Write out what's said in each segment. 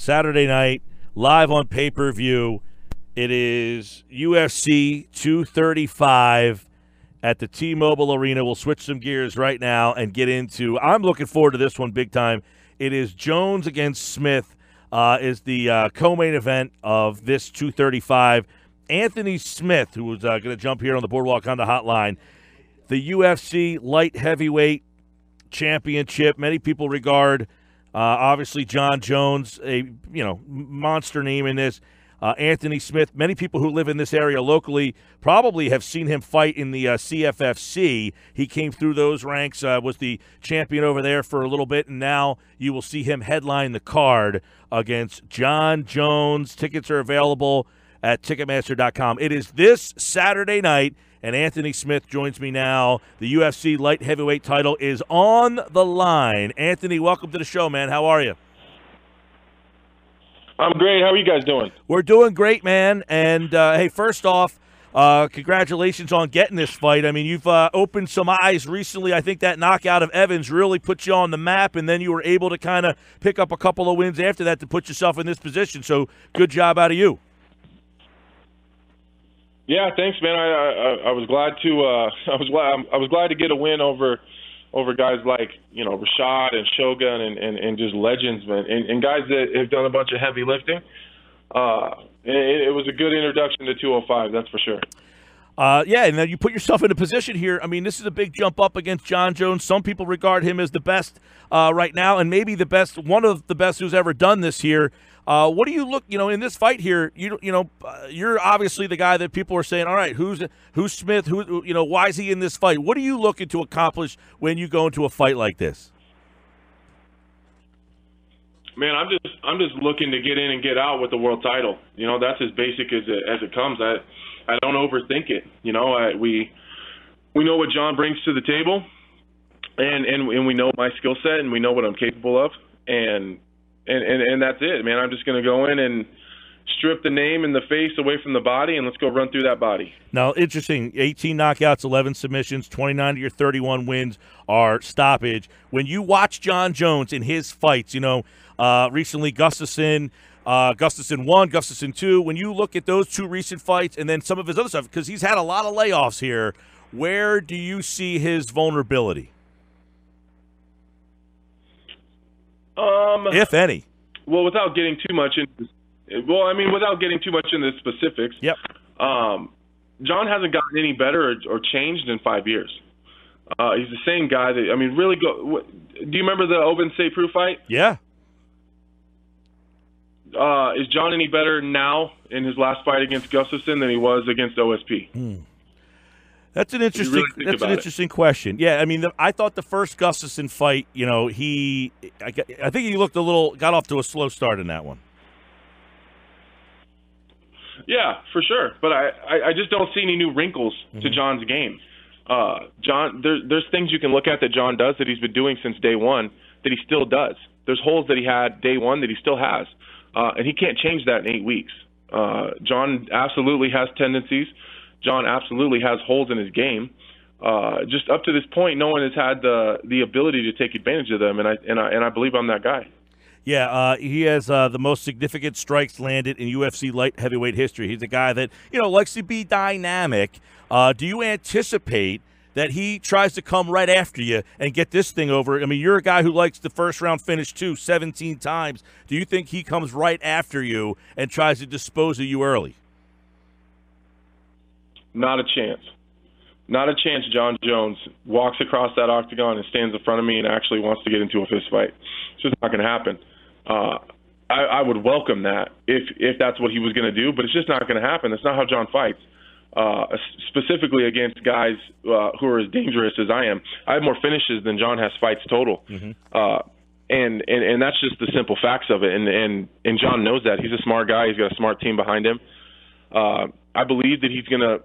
Saturday night, live on pay-per-view. It is UFC 235 at the T-Mobile Arena. We'll switch some gears right now and get into – I'm looking forward to this one big time. It is Jones against Smith is the co-main event of this 235. Anthony Smith, who was going to jump here on the Boardwalk Honda hotline, the UFC light heavyweight championship. Many people regard, obviously, Jon Jones, a monster name in this. Anthony Smith, many people who live in this area locally probably have seen him fight in the CFFC. He came through those ranks, was the champion over there for a little bit, and now you will see him headline the card against Jon Jones. Tickets are available at Ticketmaster.com. It is this Saturday night, and Anthony Smith joins me now. The UFC light heavyweight title is on the line. Anthony, welcome to the show, man. How are you? I'm great. How are you guys doing? We're doing great, man. And, hey, first off, congratulations on getting this fight. I mean, you've opened some eyes recently. I think that knockout of Evans really put you on the map, and then you were able to kind of pick up a couple of wins after that to put yourself in this position. So good job out of you. Yeah, thanks, man. I was glad to I was glad to get a win over guys like Rashad and Shogun and just legends, man, and guys that have done a bunch of heavy lifting. It was a good introduction to 205, that's for sure. Yeah, and then you put yourself in a position here. I mean, this is a big jump up against Jon Jones. Some people regard him as the best right now, and maybe the best, one of the best who's ever done this here. What do you look, in this fight here? You're obviously the guy that people are saying, all right, who's Smith? Why is he in this fight? What are you looking to accomplish when you go into a fight like this? Man, I'm just looking to get in and get out with the world title. That's as basic as it comes. I don't overthink it. We know what Jon brings to the table, and we know my skill set, and we know what I'm capable of, and that's it, man. I'm just going to go in and strip the name and the face away from the body, and let's go run through that body. Now, interesting, 18 knockouts, 11 submissions, 29 of your 31 wins are stoppage. When you watch Jon Jones in his fights, recently Gustafsson won, Gustafsson 2. When you look at those two recent fights and then some of his other stuff, because he's had a lot of layoffs here, where do you see his vulnerability? If any. Well, without getting too much into the specifics. Yep. Jon hasn't gotten any better or changed in 5 years. He's the same guy that, really go. Do you remember the Oben Seipru fight? Yeah. Is Jon any better now in his last fight against Gustafsson than he was against OSP? That's an interesting question. Yeah, I thought the first Gustafsson fight, I think he got off to a slow start in that one. Yeah, for sure. But I just don't see any new wrinkles to Jon's game. Jon, there's things you can look at that Jon does that he's been doing since day one that he still does. There's holes that he had day one that he still has. And he can't change that in 8 weeks. Jon absolutely has tendencies. Jon absolutely has holes in his game. Just up to this point, no one has had the ability to take advantage of them, and I believe I'm that guy. Yeah, he has the most significant strikes landed in UFC light heavyweight history. He's a guy that likes to be dynamic. Do you anticipate that he tries to come right after you and get this thing over? You're a guy who likes the first round finish too, 17 times. Do you think he comes right after you and tries to dispose of you early? Not a chance. Not a chance Jon Jones walks across that octagon and stands in front of me and actually wants to get into a fist fight. It's just not going to happen. I would welcome that if that's what he was going to do, but it's just not going to happen. That's not how Jon fights, specifically against guys who are as dangerous as I am. I have more finishes than Jon has fights total. And that's just the simple facts of it. And Jon knows that. He's a smart guy. He's got a smart team behind him. I believe that he's gonna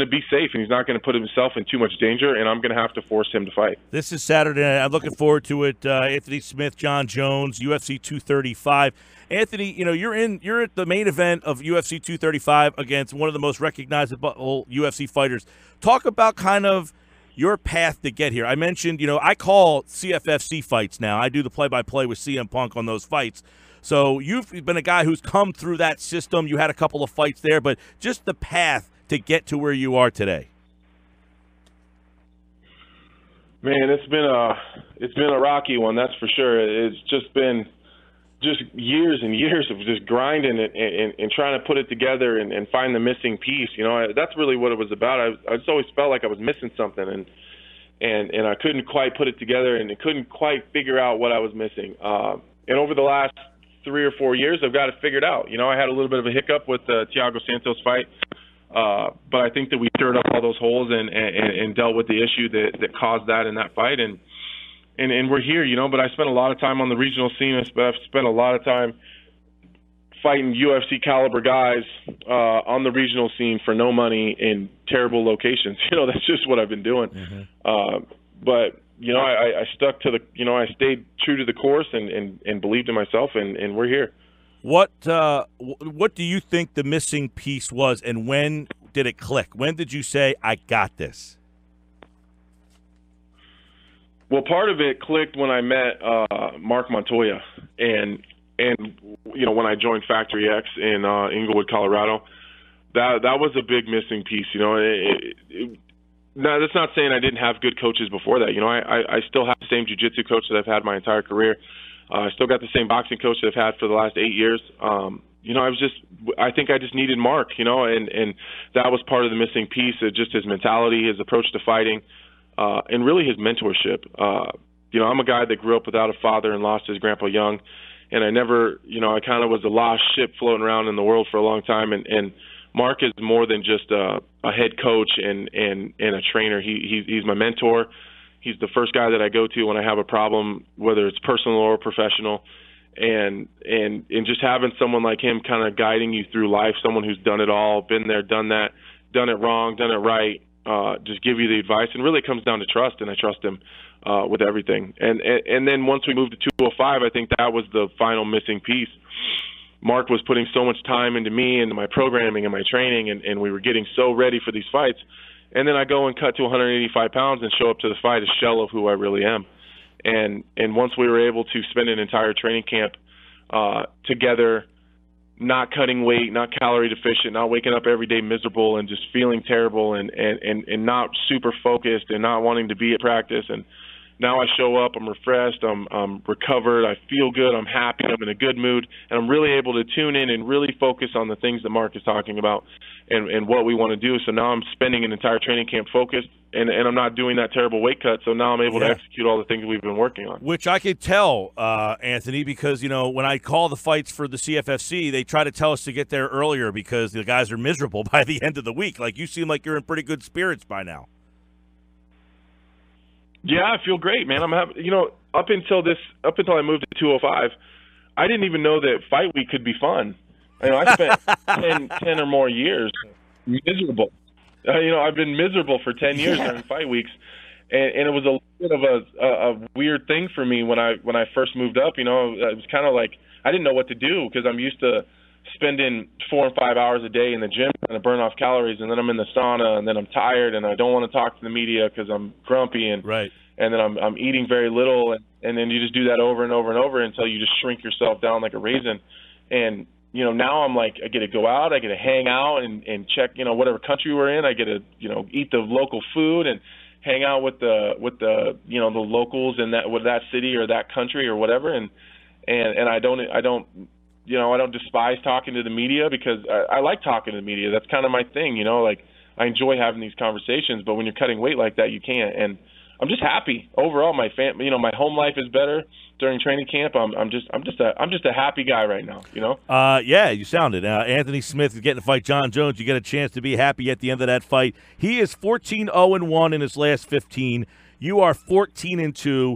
be safe, and he's not gonna put himself in too much danger, and I'm gonna have to force him to fight. This is Saturday night. I'm looking forward to it. Anthony Smith, Jon Jones, UFC 235. Anthony, you're at the main event of UFC 235 against one of the most recognizable UFC fighters. Talk about kind of your path to get here. I mentioned, I call CFFC fights now. I do the play-by-play with CM Punk on those fights. So you've been a guy who's come through that system. You had a couple of fights there, but just the path to get to where you are today. Man, it's been a rocky one, that's for sure. It's just been years and years of just grinding it and trying to put it together and find the missing piece. That's really what it was about. I just always felt like I was missing something, and I couldn't quite put it together, and I couldn't quite figure out what I was missing. And over the last 3 or 4 years, I've got it figured out. I had a little bit of a hiccup with the Thiago Santos fight, but I think that we stirred up all those holes and dealt with the issue that caused that in that fight, and we're here, but I spent a lot of time on the regional scene. I've spent a lot of time fighting UFC caliber guys on the regional scene for no money in terrible locations. That's just what I've been doing. Mm-hmm. But I stuck to I stayed true to the course and believed in myself, and we're here. What do you think the missing piece was, and when did it click? When did you say, I got this? Well, part of it clicked when I met Mark Montoya, and when I joined Factory X in Inglewood, Colorado, that was a big missing piece. Now that's not saying I didn't have good coaches before that. I still have the same jiu-jitsu coach that I've had my entire career. I still got the same boxing coach that I've had for the last 8 years. I think I just needed Mark, and that was part of the missing piece. Just his mentality, his approach to fighting. And really his mentorship. I'm a guy that grew up without a father and lost his grandpa young, and I never, I kind of was a lost ship floating around in the world for a long time. And Mark is more than just a head coach and a trainer. He's my mentor. He's the first guy that I go to when I have a problem, whether it's personal or professional. And just having someone like him kind of guiding you through life, someone who's done it all, been there, done that, done it wrong, done it right. Just give you the advice, and really it comes down to trust, and I trust him with everything. And then once we moved to 205, I think that was the final missing piece. Mark was putting so much time into me, into my programming and my training, and we were getting so ready for these fights. And then I go and cut to 185 pounds and show up to the fight a shell of who I really am. And once we were able to spend an entire training camp together, not cutting weight, not calorie deficient, not waking up every day miserable and just feeling terrible and not super focused and not wanting to be at practice. And now I show up, I'm refreshed, I'm recovered, I feel good, I'm happy, I'm in a good mood, and I'm really able to tune in and really focus on the things that Mark is talking about and what we want to do. So now I'm spending an entire training camp focused, and I'm not doing that terrible weight cut, so now I'm able to execute all the things we've been working on. Which I could tell, Anthony, because, when I call the fights for the CFFC, they try to tell us to get there earlier because the guys are miserable by the end of the week. Like, you seem like you're in pretty good spirits by now. Yeah, I feel great, man. I'm having, up until I moved to 205, I didn't even know that fight week could be fun. I spent 10 or more years miserable. I've been miserable for 10 years during fight weeks, and it was a bit of a weird thing for me when I first moved up. It was kind of like I didn't know what to do because I'm used to spending 4 and 5 hours a day in the gym and to burn off calories, and then I'm in the sauna, and then I'm tired, and I don't want to talk to the media because I'm grumpy, and right. And then I'm eating very little, and then you just do that over and over and over until you just shrink yourself down like a raisin. And now I'm like, I get to go out, I get to hang out and check, whatever country we're in, I get to, eat the local food and hang out with the the locals in that city or that country or whatever. And I don't despise talking to the media because I like talking to the media. That's kind of my thing, like I enjoy having these conversations, but when you're cutting weight like that, you can't. And I'm just happy overall. My my home life is better during training camp. I'm just a happy guy right now. Yeah, you sounded. Anthony Smith is getting to fight Jon Jones. You get a chance to be happy at the end of that fight. He is 14-0-1 in his last 15. You are 14-2.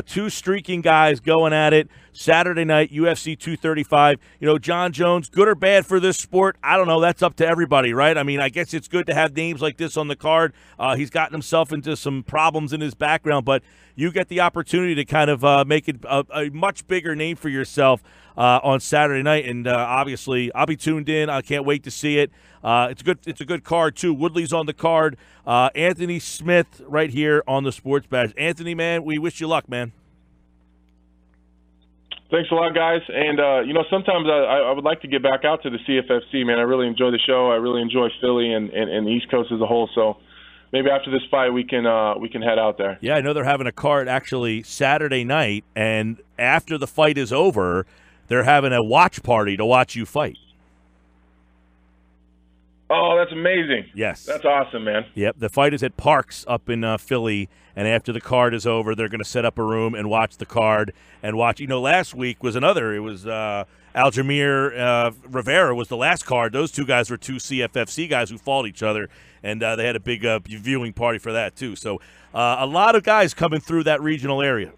Two streaking guys going at it. Saturday night, UFC 235. Jon Jones, good or bad for this sport? I don't know. That's up to everybody, right? I mean, I guess it's good to have names like this on the card. He's gotten himself into some problems in his background, but you get the opportunity to kind of make it a much bigger name for yourself on Saturday night. And obviously, I'll be tuned in. I can't wait to see it. It's a good card, too. Woodley's on the card. Anthony Smith right here on the Sports Bash. Anthony, man, we wish you luck, man. Thanks a lot, guys. And, sometimes I would like to get back out to the CFFC, man. I really enjoy the show. I really enjoy Philly and the East Coast as a whole. So maybe after this fight we can head out there. Yeah, I know they're having a card actually Saturday night, and after the fight is over, they're having a watch party to watch you fight. Oh, that's amazing. Yes. That's awesome, man. Yep, the fight is at Parks up in Philly, and after the card is over, they're going to set up a room and watch the card and watch. Last week was another. It was Aljamain Rivera was the last card. Those two guys were two CFFC guys who fought each other, and they had a big viewing party for that too. So a lot of guys coming through that regional area.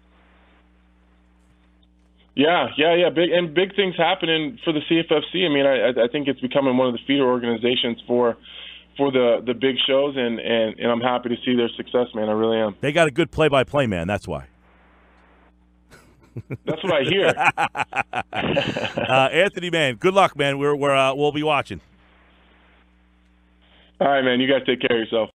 Yeah. Big things happening for the CFFC. I mean, I think it's becoming one of the feeder organizations for the big shows, and I'm happy to see their success, man. I really am. They got a good play-by-play man. That's why. That's what I hear. Anthony, man, good luck, man. We'll be watching. All right, man. You guys take care of yourself.